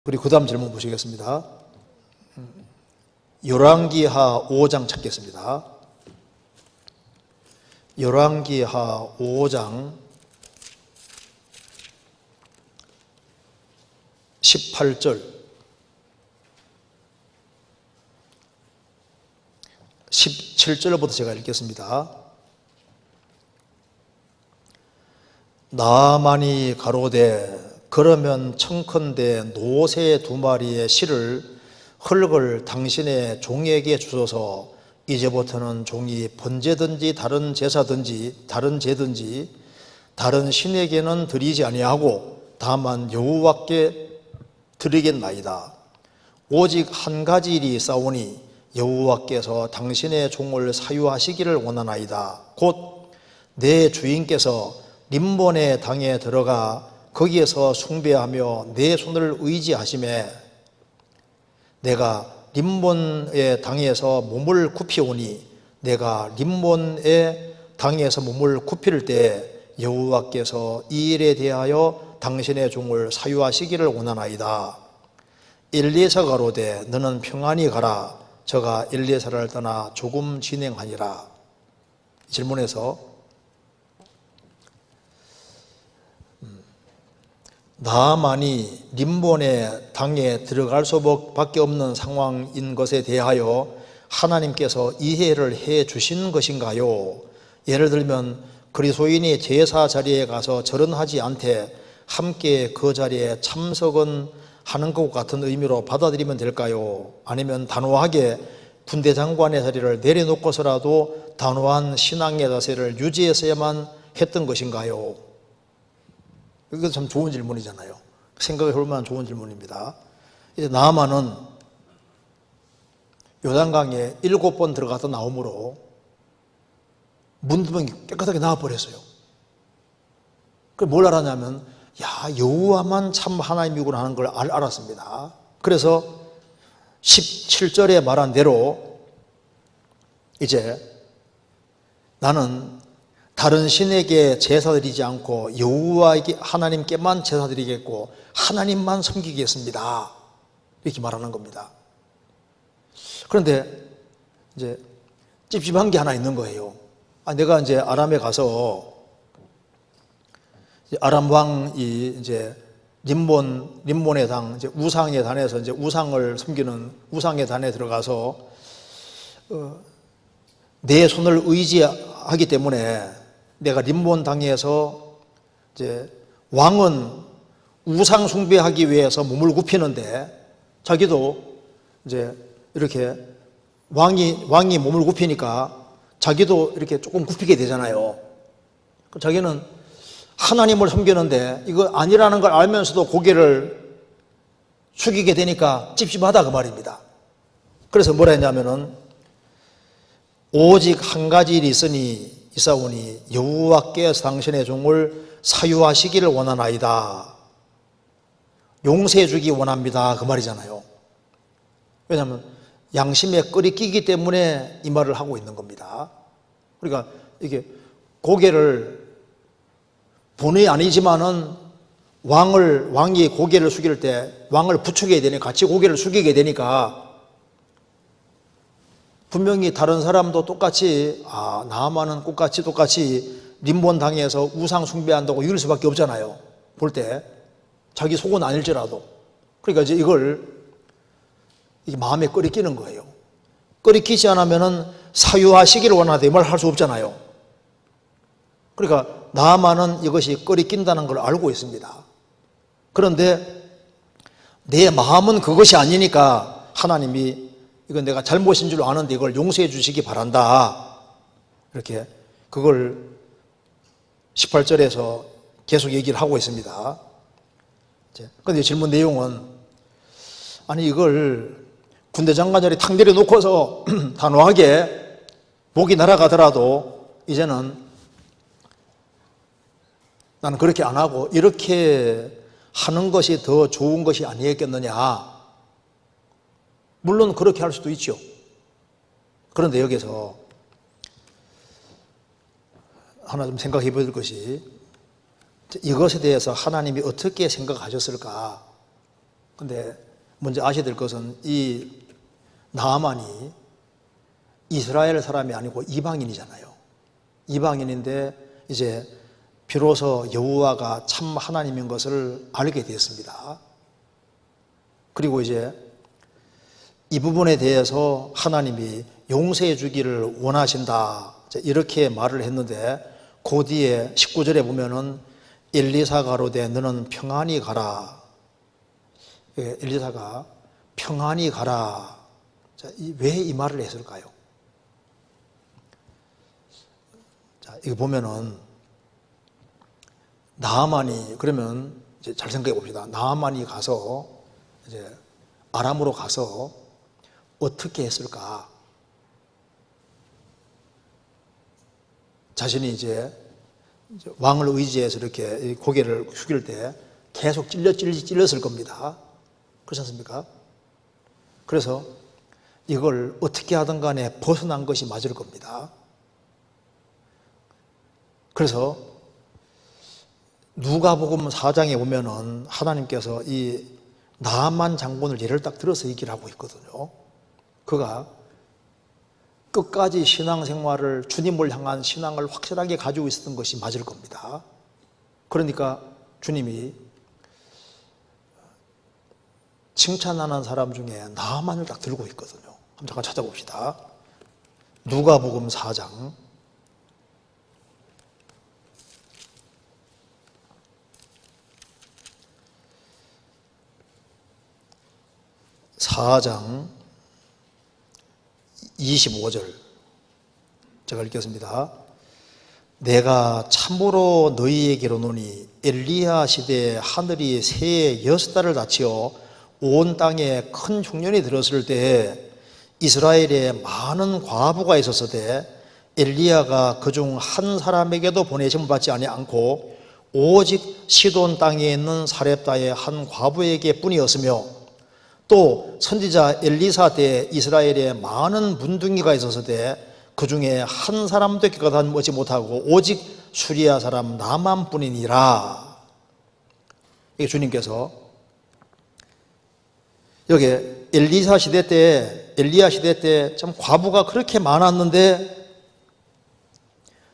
그리고 그 다음 질문 보시겠습니다. 열왕기하 5장 찾겠습니다. 열왕기하 5장 18절 17절부터 제가 읽겠습니다. 나아만이 가로되 그러면 청컨대 노새 2마리의 실을 흙을 당신의 종에게 주소서. 이제부터는 종이 번제든지 다른 제사든지 다른 제든지 다른 신에게는 드리지 아니하고 다만 여호와께 드리겠나이다. 오직 한 가지 일이 있사오니 여호와께서 당신의 종을 사유하시기를 원하나이다. 곧 내 주인께서 림본의 당에 들어가 거기에서 숭배하며 내 손을 의지하심에 내가 림본의 당에서 몸을 굽히오니 내가 림본의 당에서 몸을 굽힐 때 여호와께서 이 일에 대하여 당신의 종을 사유하시기를 원하나이다. 엘리에서 가로되 너는 평안히 가라. 저가 엘리에서를 떠나 조금 진행하니라. 질문에서 나아만이 림본의 당에 들어갈 수밖에 없는 상황인 것에 대하여 하나님께서 이해를 해 주신 것인가요? 예를 들면 그리스도인이 제사 자리에 가서 절은하지 않되 함께 그 자리에 참석은 하는 것 같은 의미로 받아들이면 될까요? 아니면 단호하게 군대 장관의 자리를 내려놓고서라도 단호한 신앙의 자세를 유지했어야만 했던 것인가요? 이거 참 좋은 질문이잖아요. 생각해 볼 만한 좋은 질문입니다. 이제 나아만은 요단강에 7번 들어가서 나오므로 문두멍이 깨끗하게 나와버렸어요. 그걸 뭘 알았냐면 여호와만 참 하나님이구나 하는 걸 알았습니다. 그래서 17절에 말한 대로 이제 나는 다른 신에게 제사 드리지 않고 여호와에게 하나님께만 제사 드리겠고 하나님만 섬기겠습니다. 이렇게 말하는 겁니다. 그런데 이제 찝찝한 게 하나 있는 거예요. 내가 이제 아람에 가서 아람 왕이 이제 림본의 당, 이제 우상의 단에서 이제 우상을 섬기는 우상의 단에 들어가서 내 손을 의지하기 때문에 내가 림본 당에서 이제 왕은 우상 숭배하기 위해서 몸을 굽히는데 자기도 이제 이렇게 왕이 몸을 굽히니까 자기도 이렇게 조금 굽히게 되잖아요. 자기는 하나님을 섬기는데 이거 아니라는 걸 알면서도 고개를 숙이게 되니까 찝찝하다 그 말입니다. 그래서 뭐라 했냐면은 오직 한 가지 일이 있사오니 여호와께서 당신의 종을 사유하시기를 원하나이다. 용서해 주기 원합니다. 그 말이잖아요. 왜냐하면 양심에 끓이 끼기 때문에 이 말을 하고 있는 겁니다. 그러니까 이게 고개를 본의 아니지만은 왕이 고개를 숙일 때 왕을 부추게 되니까 같이 고개를 숙이게 되니까 분명히 다른 사람도 똑같이 나아만은 똑같이 림본 당에서 우상 숭배한다고 이럴 수밖에 없잖아요. 볼 때 자기 속은 아닐지라도. 그러니까 이제 이게 마음에 끓이끼는 거예요. 끓이키지 않으면은 사유하시기를 원하되 이 말 할 수 없잖아요. 그러니까 나아만은 이것이 끓이낀다는 걸 알고 있습니다. 그런데 내 마음은 그것이 아니니까 하나님이 이건 내가 잘못인 줄 아는데 이걸 용서해 주시기 바란다. 이렇게 그걸 18절에서 계속 얘기를 하고 있습니다. 그런데 질문 내용은 이걸 군대 장관 자리 탁 내려놓고서 단호하게 목이 날아가더라도 이제는 나는 그렇게 안 하고 이렇게 하는 것이 더 좋은 것이 아니겠느냐. 물론 그렇게 할 수도 있죠. 그런데 여기서 하나 좀 생각해 볼 것이 이것에 대해서 하나님이 어떻게 생각하셨을까? 근데 먼저 아셔야 될 것은 이 나아만이 이스라엘 사람이 아니고 이방인이잖아요. 이방인인데 이제 비로소 여호와가 참 하나님인 것을 알게 됐습니다. 그리고 이제 이 부분에 대해서 하나님이 용서해 주기를 원하신다, 이렇게 말을 했는데, 그 뒤에 19절에 보면은 엘리사가 가로되 너는 평안히 가라. 엘리사가 평안히 가라. 왜 이 말을 했을까요? 자, 이거 보면은 나아만이, 그러면 이제 잘 생각해 봅시다. 나아만이 가서 이제 아람으로 가서 어떻게 했을까? 자신이 이제 왕을 의지해서 이렇게 고개를 숙일 때 계속 찔렸을 겁니다. 그렇지 않습니까? 그래서 이걸 어떻게 하든 간에 벗어난 것이 맞을 겁니다. 그래서 누가복음 4장에 보면은 하나님께서 이 나아만 장군을 예를 딱 들어서 얘기를 하고 있거든요. 그가 끝까지 신앙생활을, 주님을 향한 신앙을 확실하게 가지고 있었던 것이 맞을 겁니다. 그러니까 주님이 칭찬하는 사람 중에 나아만을 딱 들고 있거든요. 한번 잠깐 찾아봅시다. 누가복음 4장 25절 제가 읽겠습니다. 내가 참으로 너희에게로 노니 엘리야 시대에 하늘이 새해 6달을 닫히어 온 땅에 큰 흉년이 들었을 때 이스라엘에 많은 과부가 있었으되 엘리야가 그중 한 사람에게도 보내심을 받지 않고 오직 시돈 땅에 있는 사렙다의 한 과부에게 뿐이었으며, 또 선지자 엘리사 때 이스라엘에 많은 문둥이가 있었으되 그 중에 한 사람도 깨끗하지 못하고 오직 수리아 사람 나만뿐이니라. 이게 주님께서 여기 엘리야 시대 때 참 과부가 그렇게 많았는데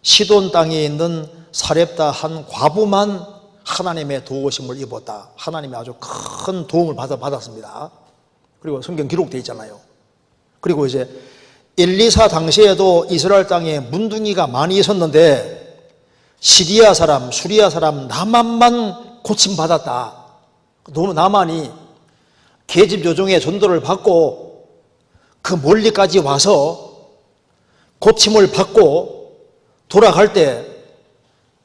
시돈 땅에 있는 사렙다 한 과부만 하나님의 도우심을 입었다. 하나님의 아주 큰 도움을 받았습니다. 그리고 성경 기록되어 있잖아요. 그리고 이제 엘리사 당시에도 이스라엘 땅에 문둥이가 많이 있었는데 시리아 사람, 수리아 사람 나만만 고침받았다. 나만이 계집 요정의 전도를 받고 그 멀리까지 와서 고침을 받고 돌아갈 때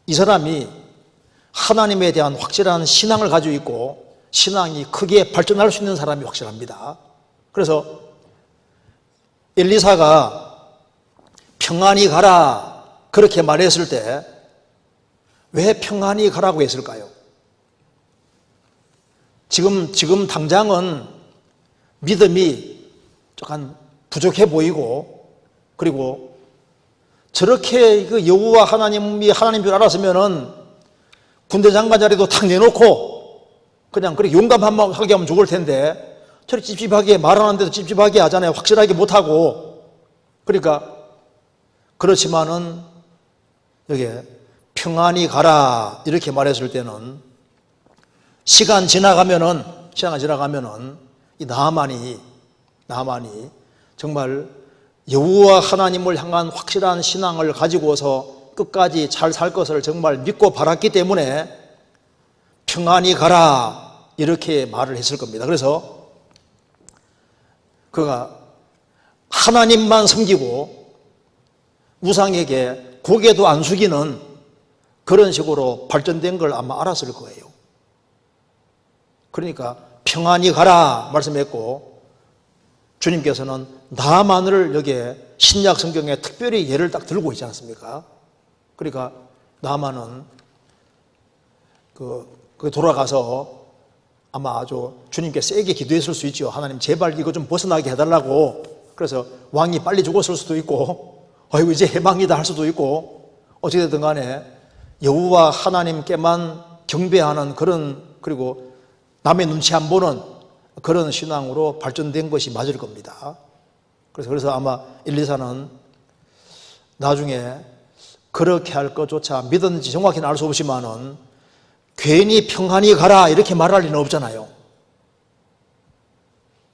이 사람이 하나님에 대한 확실한 신앙을 가지고 있고 신앙이 크게 발전할 수 있는 사람이 확실합니다. 그래서 엘리사가 평안히 가라 그렇게 말했을 때 왜 평안히 가라고 했을까요? 지금 당장은 믿음이 조금 부족해 보이고, 그리고 저렇게 그 여호와 하나님이 하나님 줄 알았으면은 군대 장관 자리도 탁 내놓고 그냥 그렇게 용감하게 하면 좋을 텐데 저렇게 찝찝하게 말하는데도 찝찝하게 하잖아요. 확실하게 못하고. 그러니까 그렇지만은 여기 평안히 가라 이렇게 말했을 때는 시간 지나가면은 이 나아만이 정말 여호와 하나님을 향한 확실한 신앙을 가지고서 끝까지 잘 살 것을 정말 믿고 바랐기 때문에 평안히 가라 이렇게 말을 했을 겁니다. 그래서 그가 하나님만 섬기고 우상에게 고개도 안 숙이는 그런 식으로 발전된 걸 아마 알았을 거예요. 그러니까 평안히 가라 말씀했고, 주님께서는 나만을 여기에 신약 성경에 특별히 예를 딱 들고 있지 않습니까? 그러니까 나만은 돌아가서 아마 아주 주님께 세게 기도했을 수 있죠. 하나님 제발 이거 좀 벗어나게 해달라고. 그래서 왕이 빨리 죽었을 수도 있고, 아이고 이제 해방이다 할 수도 있고, 어찌됐든 간에 여호와 하나님께만 경배하는 그런, 그리고 남의 눈치 안 보는 그런 신앙으로 발전된 것이 맞을 겁니다. 그래서 아마 엘리사는 나중에 그렇게 할 것조차 믿었는지 정확히는 알 수 없지만은 괜히 평안히 가라 이렇게 말할 리는 없잖아요.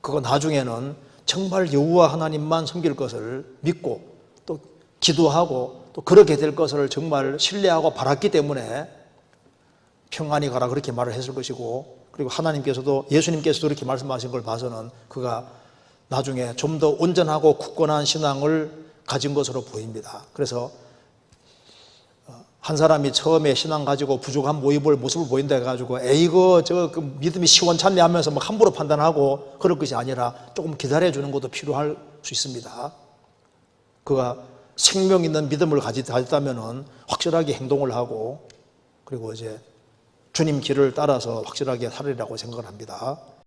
그거 나중에는 정말 여호와 하나님만 섬길 것을 믿고 또 기도하고 또 그렇게 될 것을 정말 신뢰하고 바랐기 때문에 평안히 가라 그렇게 말을 했을 것이고, 그리고 하나님께서도 예수님께서도 그렇게 말씀하신 걸 봐서는 그가 나중에 좀 더 온전하고 굳건한 신앙을 가진 것으로 보입니다. 그래서 한 사람이 처음에 신앙 가지고 부족한 모습을 보인다 해가지고 이거 그 믿음이 시원찮네 하면서 막 함부로 판단하고 그럴 것이 아니라 조금 기다려주는 것도 필요할 수 있습니다. 그가 생명 있는 믿음을 가졌다면은 확실하게 행동을 하고 그리고 이제 주님 길을 따라서 확실하게 살으리라고 생각을 합니다.